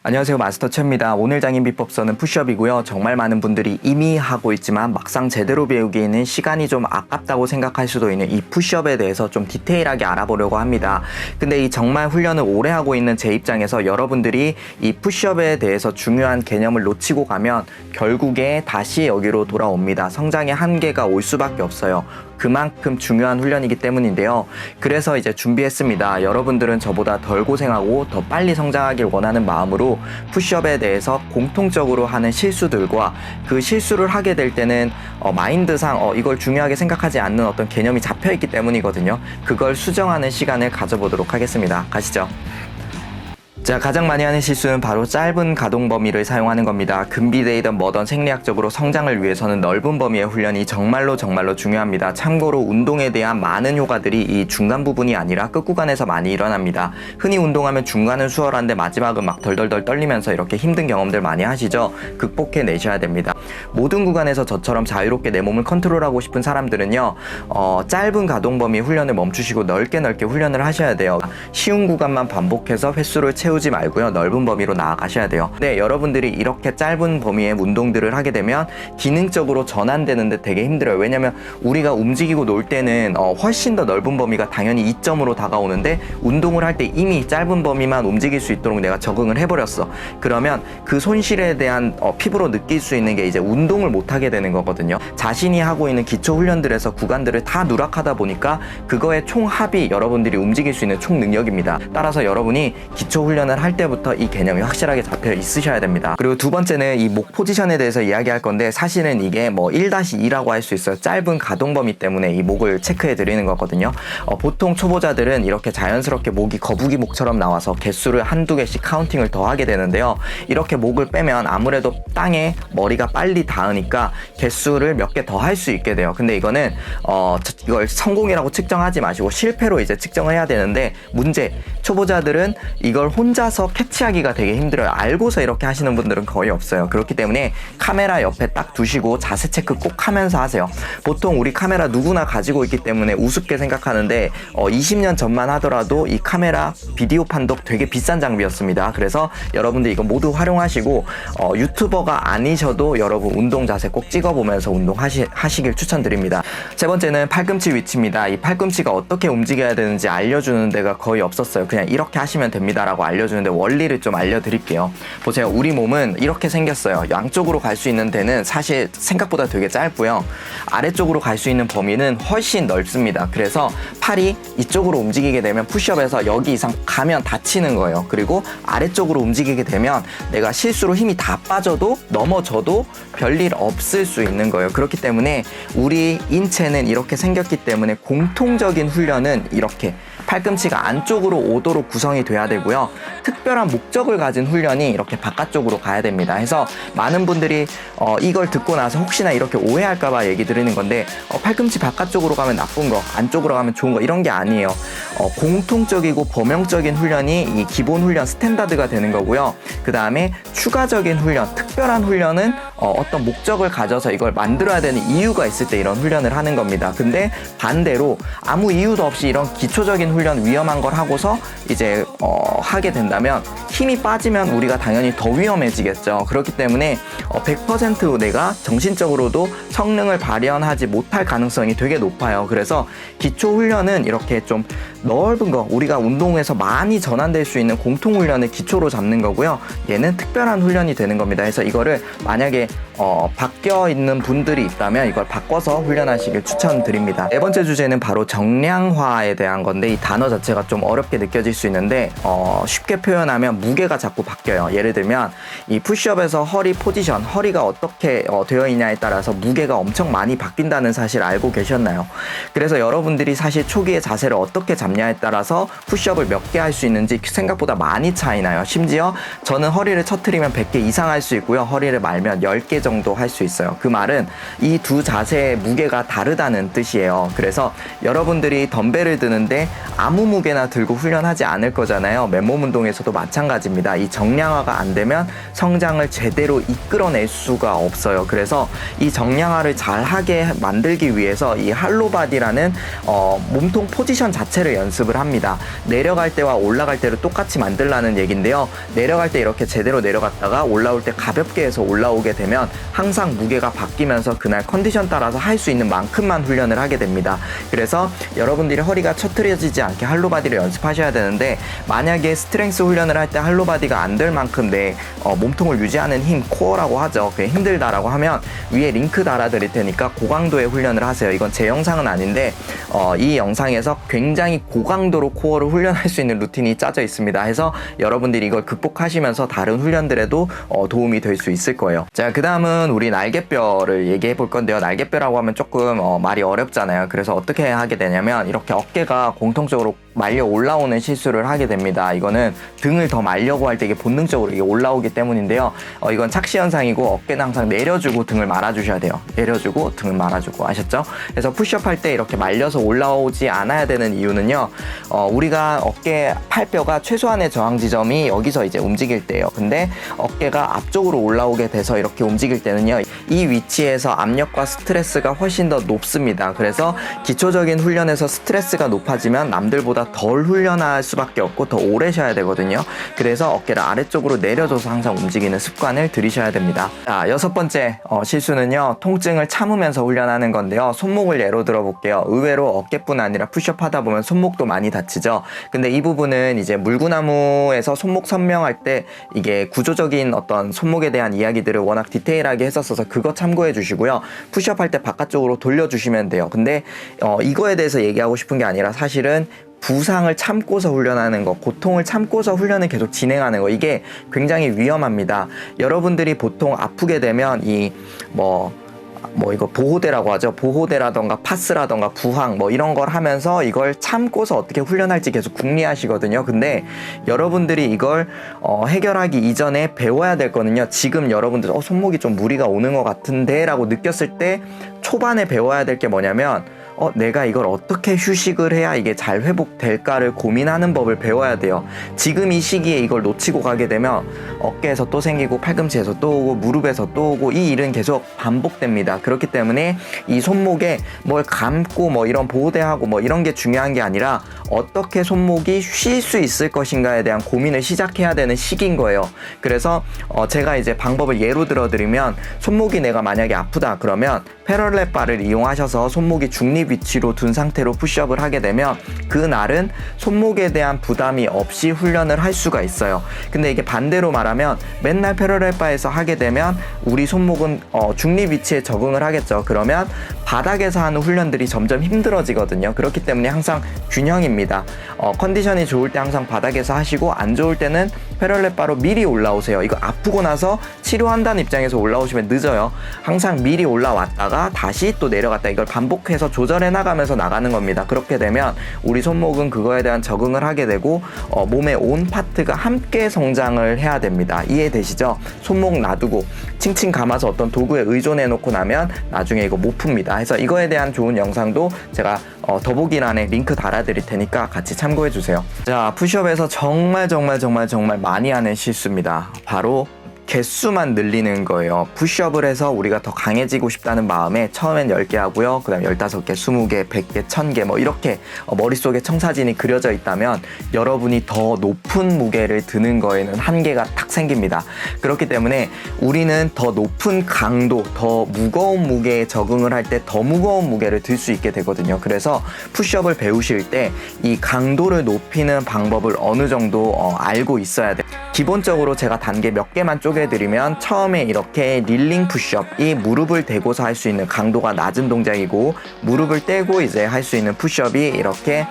안녕하세요, 마스터 최입니다. 오늘 장인 비법서는 푸시업이고요. 정말 많은 분들이 이미 하고 있지만 막상 제대로 배우기에는 시간이 좀 아깝다고 생각할 수도 있는 이 푸시업에 대해서 좀 디테일하게 알아보려고 합니다. 근데 이 정말 훈련을 오래 하고 있는 제 입장에서 여러분들이 이 푸시업에 대해서 중요한 개념을 놓치고 가면 결국에 다시 여기로 돌아옵니다. 성장의 한계가 올 수밖에 없어요. 그만큼 중요한 훈련이기 때문인데요. 그래서 이제 준비했습니다. 여러분들은 저보다 덜 고생하고 더 빨리 성장하길 원하는 마음으로 푸시업에 대해서 공통적으로 하는 실수들과 그 실수를 하게 될 때는 마인드상 이걸 중요하게 생각하지 않는 어떤 개념이 잡혀있기 때문이거든요. 그걸 수정하는 시간을 가져보도록 하겠습니다. 가시죠. 자, 가장 많이 하는 실수는 바로 짧은 가동 범위를 사용하는 겁니다. 금비대이든 뭐든 생리학적으로 성장을 위해서는 넓은 범위의 훈련이 정말로 중요합니다. 참고로 운동에 대한 많은 효과들이 이 중간 부분이 아니라 끝 구간에서 많이 일어납니다. 흔히 운동하면 중간은 수월한데 마지막은 막 덜덜덜 떨리면서 이렇게 힘든 경험들 많이 하시죠? 극복해 내셔야 됩니다. 모든 구간에서 저처럼 자유롭게 내 몸을 컨트롤하고 싶은 사람들은요, 짧은 가동 범위 훈련을 멈추시고 넓게 훈련을 하셔야 돼요. 쉬운 구간만 반복해서 횟수를 채우지 말고요, 넓은 범위로 나아가셔야 돼요. 네, 여러분들이 이렇게 짧은 범위의 운동들을 하게 되면 기능적으로 전환되는데 되게 힘들어요. 왜냐면 우리가 움직이고 놀 때는 훨씬 더 넓은 범위가 당연히 이점으로 다가오는데, 운동을 할 때 이미 짧은 범위만 움직일 수 있도록 내가 적응을 해버렸어. 그러면 그 손실에 대한 피부로 느낄 수 있는 게 이제 운동을 못하게 되는 거거든요. 자신이 하고 있는 기초 훈련들에서 구간들을 다 누락하다 보니까 그거의 총합이 여러분들이 움직일 수 있는 총 능력입니다. 따라서 여러분이 기초 훈련을 할 때부터 이 개념이 확실하게 잡혀 있으셔야 됩니다. 그리고 두 번째는 이 목 포지션에 대해서 이야기할 건데, 사실은 이게 뭐 1-2라고 할 수 있어요. 짧은 가동 범위 때문에 이 목을 체크해 드리는 거거든요. 보통 초보자들은 이렇게 자연스럽게 목이 거북이 목처럼 나와서 개수를 한두 개씩 카운팅을 더 하게 되는데요. 이렇게 목을 빼면 아무래도 땅에 머리가 빨리 닿으니까 개수를 몇 개 더 할 수 있게 돼요. 근데 이거는 이걸 성공이라고 측정하지 마시고 실패로 이제 측정을 해야 되는데, 문제, 초보자들은 이걸 혼자서 캐치하기가 되게 힘들어요. 알고서 이렇게 하시는 분들은 거의 없어요. 그렇기 때문에 카메라 옆에 딱 두시고 자세 체크 꼭 하면서 하세요. 보통 우리 카메라 누구나 가지고 있기 때문에 우습게 생각하는데 20년 전만 하더라도 이 카메라 비디오 판독 되게 비싼 장비였습니다. 그래서 여러분들 이거 모두 활용하시고 유튜버가 아니셔도 여러분 운동 자세 꼭 찍어보면서 운동하시길 추천드립니다. 세 번째는 팔꿈치 위치입니다. 이 팔꿈치가 어떻게 움직여야 되는지 알려주는 데가 거의 없었어요. 그냥 이렇게 하시면 됩니다 라고 알려주는데, 원리를 좀 알려드릴게요. 보세요. 우리 몸은 이렇게 생겼어요. 양쪽으로 갈 수 있는 데는 사실 생각보다 되게 짧고요, 아래쪽으로 갈 수 있는 범위는 훨씬 넓습니다. 그래서 팔이 이쪽으로 움직이게 되면 푸시업에서 여기 이상 가면 다치는 거예요. 그리고 아래쪽으로 움직이게 되면 내가 실수로 힘이 다 빠져도 넘어져도 별일 없을 수 있는 거예요. 그렇기 때문에 우리 인체는 이렇게 생겼기 때문에 공통적인 훈련은 이렇게 팔꿈치가 안쪽으로 오도록 구성이 돼야 되고요, 특별한 목적을 가진 훈련이 이렇게 바깥쪽으로 가야 됩니다. 해서 많은 분들이 이걸 듣고 나서 혹시나 이렇게 오해할까봐 얘기 드리는 건데, 팔꿈치 바깥쪽으로 가면 나쁜 거, 안쪽으로 가면 좋은 거, 이런 게 아니에요. 공통적이고 범용적인 훈련이 이 기본 훈련 스탠다드가 되는 거고요. 그 다음에 추가적인 훈련, 특별한 훈련은 어떤 목적을 가져서 이걸 만들어야 되는 이유가 있을 때 이런 훈련을 하는 겁니다. 근데 반대로 아무 이유도 없이 이런 기초적인 훈련, 위험한 걸 하고서 이제 하게 된다면 힘이 빠지면 우리가 당연히 더 위험해지겠죠. 그렇기 때문에 100% 내가 정신적으로도 성능을 발현하지 못할 가능성이 되게 높아요. 그래서 기초 훈련은 이렇게 좀 넓은 거, 우리가 운동에서 많이 전환될 수 있는 공통 훈련을 기초로 잡는 거고요, 얘는 특별한 훈련이 되는 겁니다. 그래서 이거를 만약에 바뀌어 있는 분들이 있다면 이걸 바꿔서 훈련하시길 추천드립니다. 네 번째 주제는 바로 정량화에 대한 건데, 이 단어 자체가 좀 어렵게 느껴질 수 있는데 쉽게 표현하면 무게가 자꾸 바뀌어요. 예를 들면 이 푸시업에서 허리 포지션, 허리가 어떻게 되어 있냐에 따라서 무게가 엄청 많이 바뀐다는 사실 알고 계셨나요? 그래서 여러분들이 사실 초기에 자세를 어떻게 잡냐에 따라서 푸시업을 몇 개 할 수 있는지 생각보다 많이 차이나요. 심지어 저는 허리를 쳐트리면 100개 이상 할 수 있고요, 허리를 말면 10개 정도 할 수 있어요. 그 말은 이 두 자세의 무게가 다르다는 뜻이에요. 그래서 여러분들이 덤벨을 드는데 아무 무게나 들고 훈련하지 않을 거잖아요. 맨몸 운동에서도 마찬가지예요. 마찬가지입니다. 이 정량화가 안 되면 성장을 제대로 이끌어낼 수가 없어요. 그래서 이 정량화를 잘 하게 만들기 위해서 이 할로바디라는 몸통 포지션 자체를 연습을 합니다. 내려갈 때와 올라갈 때를 똑같이 만들라는 얘기인데요. 내려갈 때 이렇게 제대로 내려갔다가 올라올 때 가볍게 해서 올라오게 되면 항상 무게가 바뀌면서 그날 컨디션 따라서 할 수 있는 만큼만 훈련을 하게 됩니다. 그래서 여러분들이 허리가 처트려지지 않게 할로바디를 연습하셔야 되는데, 만약에 스트렝스 훈련을 할 때 할로바디가 안 될 만큼 내 몸통을 유지하는 힘, 코어라고 하죠. 그게 힘들다라고 하면 위에 링크 달아드릴 테니까 고강도의 훈련을 하세요. 이건 제 영상은 아닌데 이 영상에서 굉장히 고강도로 코어를 훈련할 수 있는 루틴이 짜져 있습니다. 해서 여러분들이 이걸 극복하시면서 다른 훈련들에도 도움이 될 수 있을 거예요. 자, 그 다음은 우리 날개뼈를 얘기해 볼 건데요. 날개뼈라고 하면 조금 말이 어렵잖아요. 그래서 어떻게 하게 되냐면 이렇게 어깨가 공통적으로 말려 올라오는 실수를 하게 됩니다. 이거는 등을 더 말려고 할 때 이게 본능적으로 이게 올라오기 때문인데요. 이건 착시 현상이고 어깨는 항상 내려주고 등을 말아주셔야 돼요. 내려주고 등을 말아주고, 아셨죠? 그래서 푸시업 할 때 이렇게 말려서 올라오지 않아야 되는 이유는요. 우리가 어깨 팔뼈가 최소한의 저항 지점이 여기서 이제 움직일 때예요. 근데 어깨가 앞쪽으로 올라오게 돼서 이렇게 움직일 때는요. 이 위치에서 압력과 스트레스가 훨씬 더 높습니다. 그래서 기초적인 훈련에서 스트레스가 높아지면 남들보다 덜 훈련할 수밖에 없고 더 오래 쉬어야 되거든요. 그래서 어깨를 아래쪽으로 내려줘서 항상 움직이는 습관을 들이셔야 됩니다. 자, 6번째 실수는요. 통증을 참으면서 훈련하는 건데요. 손목을 예로 들어볼게요. 의외로 어깨뿐 아니라 푸시업 하다 보면 손목도 많이 다치죠. 근데 이 부분은 이제 물구나무에서 손목 선명할 때 이게 구조적인 어떤 손목에 대한 이야기들을 워낙 디테일하게 했었어서 그거 참고해 주시고요. 푸시업 할 때 바깥쪽으로 돌려주시면 돼요. 근데 이거에 대해서 얘기하고 싶은 게 아니라 사실은 부상을 참고서 훈련하는 거, 고통을 참고서 훈련을 계속 진행하는 거, 이게 굉장히 위험합니다. 여러분들이 보통 아프게 되면 이거 보호대라고 하죠. 보호대라던가 파스라던가 부항 이런 걸 하면서 이걸 참고서 어떻게 훈련할지 계속 궁리하시거든요. 근데 여러분들이 이걸 해결하기 이전에 배워야 될 거는요. 지금 여러분들 손목이 좀 무리가 오는 것 같은데 라고 느꼈을 때 초반에 배워야 될 게 뭐냐면 내가 이걸 어떻게 휴식을 해야 이게 잘 회복될까를 고민하는 법을 배워야 돼요. 지금 이 시기에 이걸 놓치고 가게 되면 어깨에서 또 생기고 팔꿈치에서 또 오고 무릎에서 또 오고 이 일은 계속 반복됩니다. 그렇기 때문에 이 손목에 뭘 감고 이런 보호대하고 이런 게 중요한 게 아니라 어떻게 손목이 쉴 수 있을 것인가에 대한 고민을 시작해야 되는 시기인 거예요. 그래서 제가 이제 방법을 예로 들어드리면, 손목이 내가 만약에 아프다 그러면 패럴렛 바를 이용하셔서 손목이 중립 위치로 둔 상태로 푸시업을 하게 되면 그날은 손목에 대한 부담이 없이 훈련을 할 수가 있어요. 근데 이게 반대로 말하면 맨날 패럴렛 바에서 하게 되면 우리 손목은 중립 위치에 적응을 하겠죠. 그러면 바닥에서 하는 훈련들이 점점 힘들어지거든요. 그렇기 때문에 항상 균형입니다. 컨디션이 좋을 때 항상 바닥에서 하시고, 안 좋을 때는 패럴렛 바로 미리 올라오세요. 이거 아프고 나서 치료한다는 입장에서 올라오시면 늦어요. 항상 미리 올라왔다가 다시 또 내려갔다, 이걸 반복해서 조절해 나가면서 나가는 겁니다. 그렇게 되면 우리 손목은 그거에 대한 적응을 하게 되고 몸의 온 파트가 함께 성장을 해야 됩니다. 이해되시죠? 손목 놔두고 칭칭 감아서 어떤 도구에 의존해 놓고 나면 나중에 이거 못 풉니다. 그래서 이거에 대한 좋은 영상도 제가 더보기란에 링크 달아드릴 테니까 같이 참고해 주세요. 자, 푸시업에서 정말 많이 하는 실수입니다. 바로 개수만 늘리는 거예요. 푸시업을 해서 우리가 더 강해지고 싶다는 마음에 처음엔 10개 하고요. 그 다음 15개, 20개, 100개, 1000개 이렇게 머릿속에 청사진이 그려져 있다면 여러분이 더 높은 무게를 드는 거에는 한계가 딱 생깁니다. 그렇기 때문에 우리는 더 높은 강도, 더 무거운 무게에 적응을 할 때 더 무거운 무게를 들 수 있게 되거든요. 그래서 푸시업을 배우실 때 이 강도를 높이는 방법을 어느 정도 알고 있어야 돼요. 기본적으로 제가 단계 몇 개만 쪼개드리면, 처음에 이렇게 릴링 푸시업, 이 무릎을 대고서 할 수 있는 강도가 낮은 동작이고, 무릎을 떼고 이제 할 수 있는 푸시업이 이렇게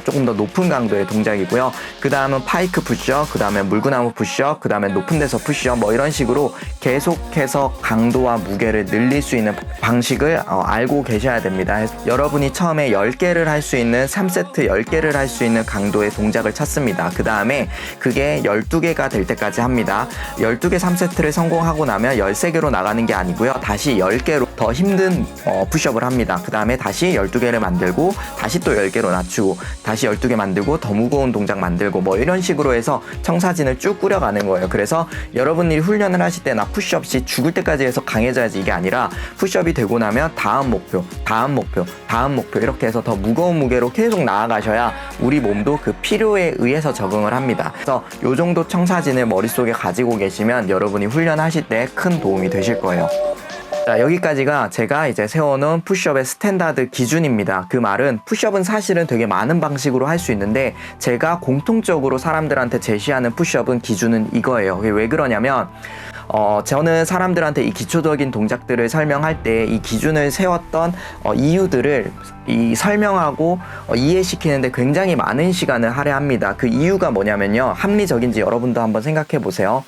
조금 더 높은 강도의 동작이고요. 그 다음은 파이크 푸시업, 그 다음에 물구나무 푸시업, 그 다음에 높은 데서 푸시업 이런 식으로 계속해서 강도와 무게를 늘릴 수 있는 방식을 알고 계셔야 됩니다. 여러분이 처음에 10개를 할 수 있는 3세트 10개를 할 수 있는 강도의 동작을 찾습니다. 그 다음에 그게 12개가 될 때까지 합니다. 12개 3세트를 성공하고 나면 13개로 나가는 게 아니고요. 다시 10개로 더 힘든 푸시업을 합니다. 그 다음에 다시 12개를 만들고 다시 또 10개로 낮추고 다시 12개 만들고 더 무거운 동작 만들고 뭐 이런 식으로 해서 청사진을 쭉 꾸려가는 거예요. 그래서 여러분들이 훈련을 하실 때나 푸시업 시 죽을 때까지 해서 강해져야지 이게 아니라 푸시업이 되고 나면 다음 목표, 다음 목표, 다음 목표 이렇게 해서 더 무거운 무게로 계속 나아가셔야 우리 몸도 그 필요에 의해서 적응을 합니다. 그래서 요 정도 청사진을 머릿속에 가지고 계시면 여러분이 훈련하실 때 큰 도움이 되실 거예요. 자, 여기까지가 제가 이제 세워놓은 푸시업의 스탠다드 기준입니다. 그 말은 푸시업은 사실은 되게 많은 방식으로 할 수 있는데 제가 공통적으로 사람들한테 제시하는 푸시업은 기준은 이거예요. 왜 그러냐면 저는 사람들한테 이 기초적인 동작들을 설명할 때 이 기준을 세웠던 이유들을 설명하고 이해시키는데 굉장히 많은 시간을 할애합니다. 그 이유가 뭐냐면요. 합리적인지 여러분도 한번 생각해 보세요.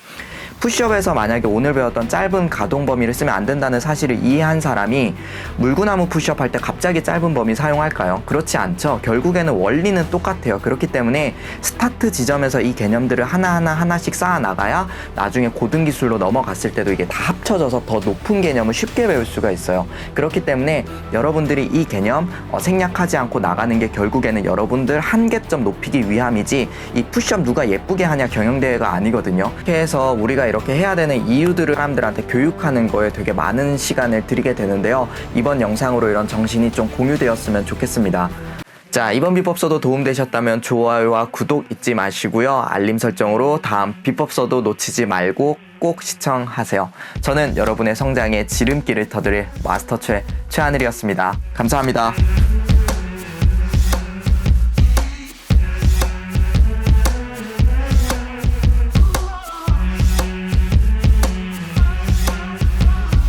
푸시업에서 만약에 오늘 배웠던 짧은 가동 범위를 쓰면 안 된다는 사실을 이해한 사람이 물구나무 푸시업 할 때 갑자기 짧은 범위 사용할까요? 그렇지 않죠. 결국에는 원리는 똑같아요. 그렇기 때문에 스타트 지점에서 이 개념들을 하나씩 쌓아 나가야 나중에 고등 기술로 넘어갔을 때도 이게 다 합쳐져서 더 높은 개념을 쉽게 배울 수가 있어요. 그렇기 때문에 여러분들이 이 개념 생략하지 않고 나가는 게 결국에는 여러분들 한계점 높이기 위함이지 이 푸시업 누가 예쁘게 하냐 경영대회가 아니거든요. 이렇게 해서 우리가 이렇게 해야 되는 이유들을 사람들한테 교육하는 거에 되게 많은 시간을 들이게 되는데요. 이번 영상으로 이런 정신이 좀 공유되었으면 좋겠습니다. 자, 이번 비법서도 도움되셨다면 좋아요와 구독 잊지 마시고요. 알림 설정으로 다음 비법서도 놓치지 말고 꼭 시청하세요. 저는 여러분의 성장에 지름길을 터드릴 마스터 최하늘이었습니다. 감사합니다.